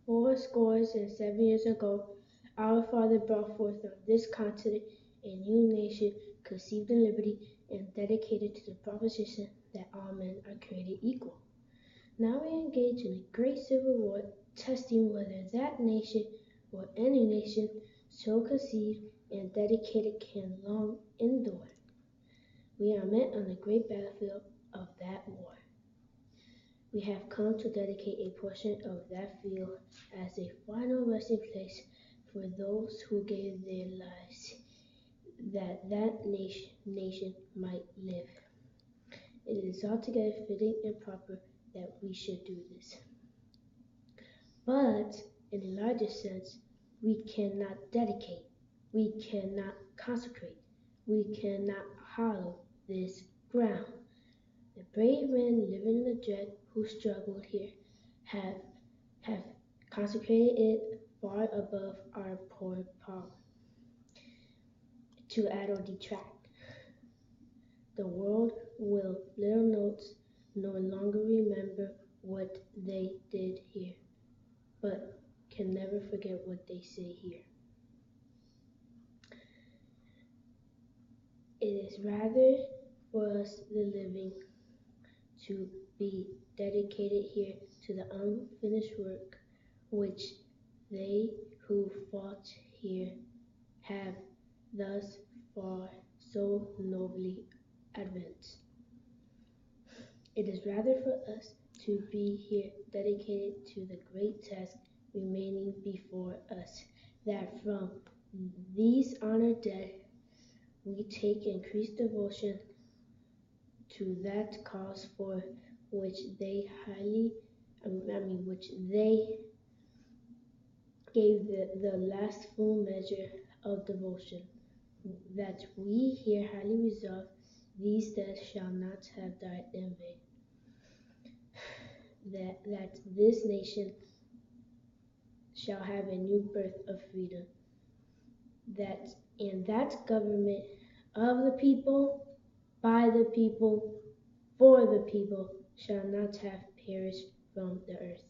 4 scores and 7 years ago, our Father brought forth on this continent a new nation conceived in liberty and dedicated to the proposition that all men are created equal. Now we engage in a great civil war, testing whether that nation or any nation so conceived and dedicated can long endure. We are met on the great battlefield of that war. We have come to dedicate a portion of that field as a final resting place for those who gave their lives that nation might live. It is altogether fitting and proper that we should do this. But in a larger sense, we cannot dedicate, we cannot consecrate, we cannot hallow this ground. The brave men living in the dread who struggled here have consecrated it far above our poor power to add or detract. The world will little notes no longer remember what they did here, but can never forget what they say here. It is rather for us, the living, to be dedicated here to the unfinished work which they who fought here have thus far so nobly advanced. It is rather for us to be here dedicated to the great task remaining before us, that from these honored dead we take increased devotion to that cause for which they gave the last full measure of devotion, that we here highly resolve these dead shall not have died in vain, that this nation shall have a new birth of freedom, and that government of the people, by the people, for the people, shall not have perished from the earth.